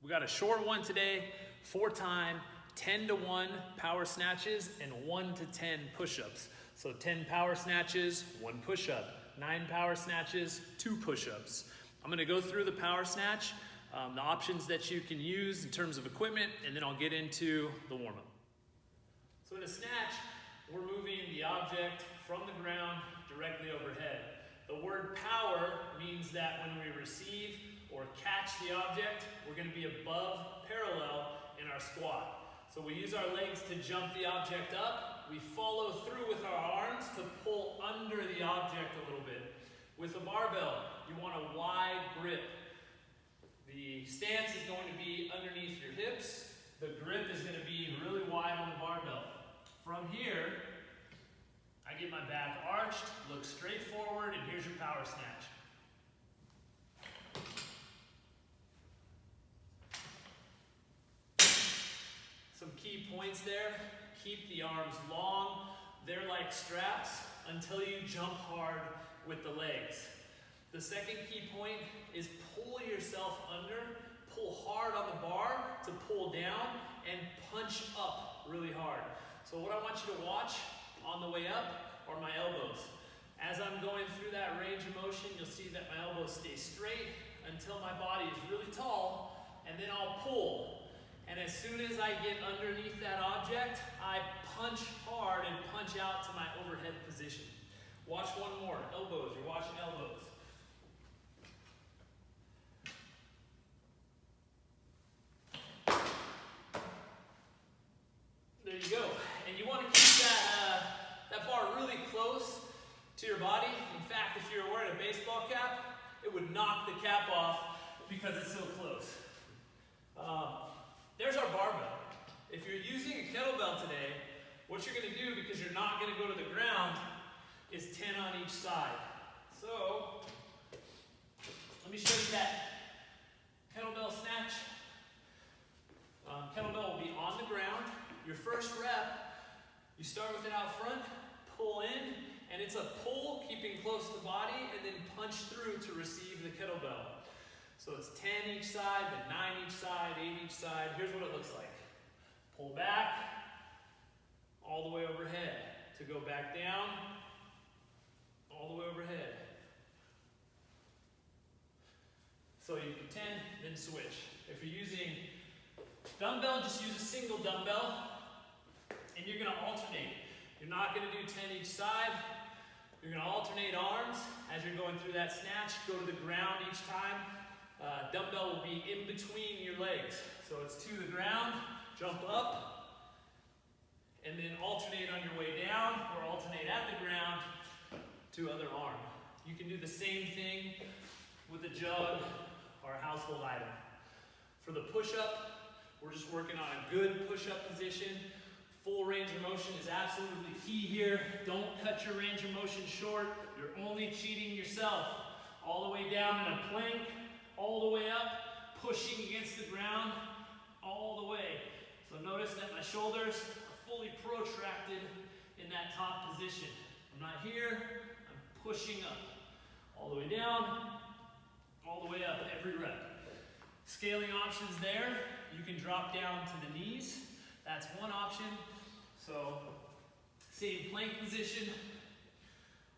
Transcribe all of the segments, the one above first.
We got a short one today, 4-time, 10-to-1 power snatches and 1 to 10 push-ups. So 10 power snatches, 1 push-up, 9 power snatches, 2 push-ups. I'm gonna go through the power snatch, the options that you can use in terms of equipment, and then I'll get into the warm-up. So in a snatch, we're moving the object from the ground directly overhead. The word power means that when we receive or catch the object, we're going to be above parallel in our squat. So we use our legs to jump the object up. We follow through with our arms to pull under the object a little bit. With a barbell, you want a wide grip. The stance is going to be underneath your hips. The grip is going to be really wide on the barbell. From here, I get my back arched, look straight forward, and here's your power snatch. Some key points there. Keep the arms long. They're like straps until you jump hard with the legs. The second key point is pull yourself under, pull hard on the bar to pull down, and punch up really hard. So what I want you to watch on the way up are my elbows. As I'm going through that range of motion, you'll see that my elbows stay straight until my body is really tall, and then I'll pull. And as soon as I get underneath that object, I punch hard and punch out to my overhead position. Watch one more. Elbows. You're watching elbows. There you go. And you want to keep that bar really close to your body. In fact, if you were wearing a baseball cap, it would knock the cap off because it's so close. There's our barbell. If you're using a kettlebell today, what you're going to do, because you're not going to go to the ground, is 10 on each side. So, let me show you that kettlebell snatch. Kettlebell will be on the ground. Your first rep, you start with it out front, pull in, and it's a pull, keeping close to the body, and then punch through to receive the kettlebell. So it's 10 each side, then 9 each side, 8 each side. Here's what it looks like. Pull back, all the way overhead. To go back down, all the way overhead. So you can 10, then switch. If you're using dumbbell, just use a single dumbbell, and you're gonna alternate. You're not gonna do 10 each side. You're gonna alternate arms as you're going through that snatch. Go to the ground each time. Dumbbell will be in between your legs. So it's to the ground, jump up, and then alternate on your way down, or alternate at the ground to other arm. You can do the same thing with a jug or a household item. For the push-up, we're just working on a good push-up position. Full range of motion is absolutely key here. Don't cut your range of motion short. You're only cheating yourself. All the way down in a plank, all the way up, pushing against the ground, all the way. So notice that my shoulders are fully protracted in that top position. I'm not here, I'm pushing up. All the way down, all the way up, every rep. Scaling options there. You can drop down to the knees. That's one option. So, same plank position,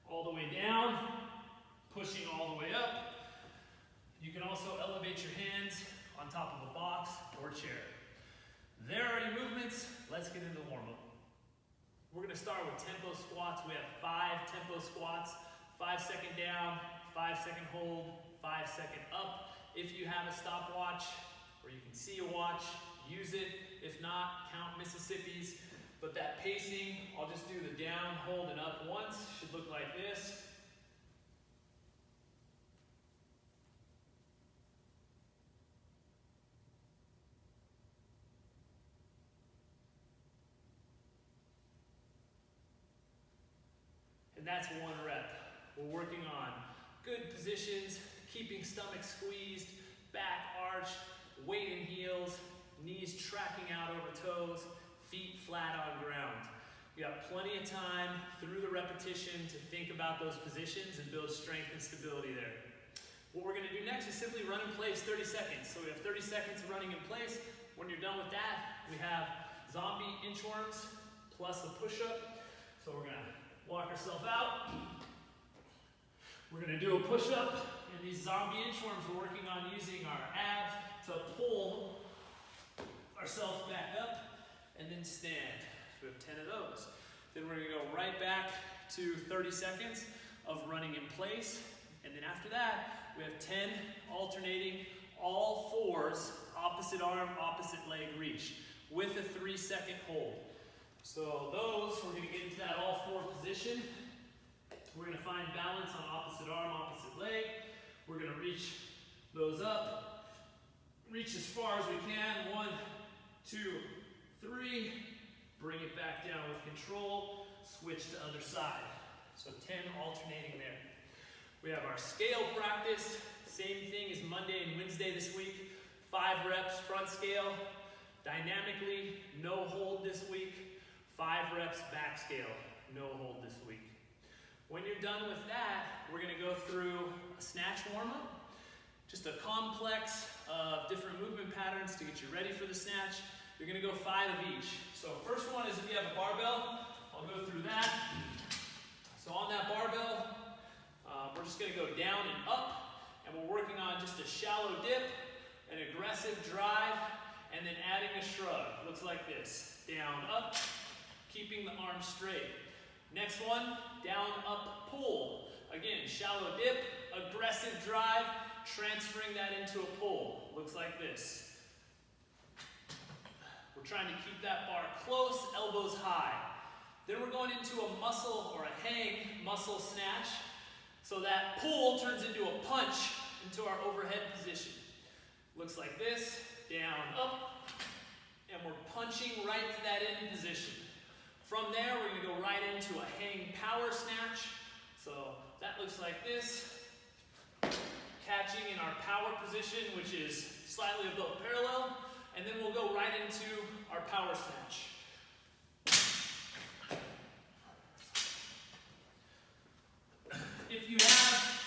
all the way down, pushing all the way up. You can also elevate your hands on top of a box or chair. There are your movements. Let's get into the warm-up. We're going to start with tempo squats. We have 5 tempo squats, 5 second down, 5 second hold, 5 second up. If you have a stopwatch or you can see a watch, use it. If not, count Mississippi's. But that pacing, I'll just do the down, hold, and up once. Should look like this. And that's 1 rep. We're working on good positions, keeping stomach squeezed, back arched, weight in heels, knees tracking out over toes, feet flat on ground. We got plenty of time through the repetition to think about those positions and build strength and stability there. What we're going to do next is simply run in place 30 seconds. So we have 30 seconds of running in place. When you're done with that, we have zombie inchworms plus a push-up. So we're going to walk ourselves out. We're going to do a push-up. And these zombie inchworms, we're working on using our abs to pull ourselves back up and then stand. So we have 10 of those. Then we're going to go right back to 30 seconds of running in place. And then after that, we have 10 alternating all fours, opposite arm, opposite leg reach with a 3-second hold. So those, we're going to get into that all four position. We're going to find balance on opposite arm, opposite leg. We're going to reach those up. Reach as far as we can. 1, 2, 3. Bring it back down with control. Switch to other side. So 10 alternating there. We have our scale practice. Same thing as Monday and Wednesday this week. 5 reps front scale. Dynamically, no hold this week. 5 reps back scale. No hold this week. When you're done with that, we're going to go through a snatch warm-up. Just a complex of different movement patterns to get you ready for the snatch. You're going to go 5 of each. So first one is if you have a barbell, I'll go through that. So on that barbell, we're just going to go down and up, and we're working on just a shallow dip, an aggressive drive, and then adding a shrug. Looks like this. Down, up, keeping the arms straight. Next one, down, up, pull. Again, shallow dip, aggressive drive, transferring that into a pull. Looks like this. We're trying to keep that bar close, elbows high. Then we're going into a muscle or a hang muscle snatch. So that pull turns into a punch into our overhead position. Looks like this, down, up, and we're punching right to that end position. From there, we're going to go right into a hang power snatch. So that looks like this. Catching in our power position, which is slightly above parallel, and then we'll go right into our power snatch. If you have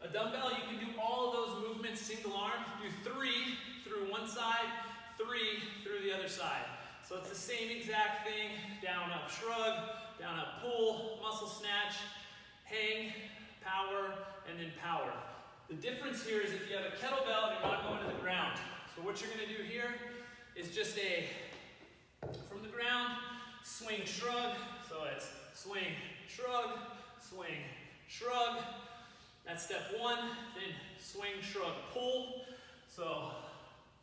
a dumbbell, you can do all of those movements single arm. Do 3 through one side, 3 through the other side. So it's the same exact thing. Down, up, shrug, down, up, pull, muscle snatch, hang, power, and then power. The difference here is if you have a kettlebell, you're not going to the ground. So what you're going to do here is just a, from the ground, swing, shrug. So it's swing, shrug, swing, shrug. That's step 1. Then swing, shrug, pull. So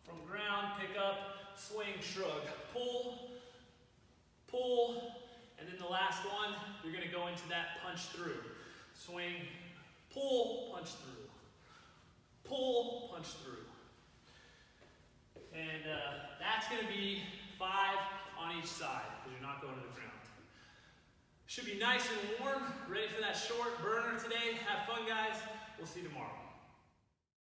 from ground, pick up, swing, shrug, pull, pull. And then the last one, you're going to go into that punch through. Swing, pull, punch through. Pull, punch through. And that's going to be 5 on each side because you're not going to the ground. Should be nice and warm, ready for that short burner today. Have fun, guys. We'll see you tomorrow.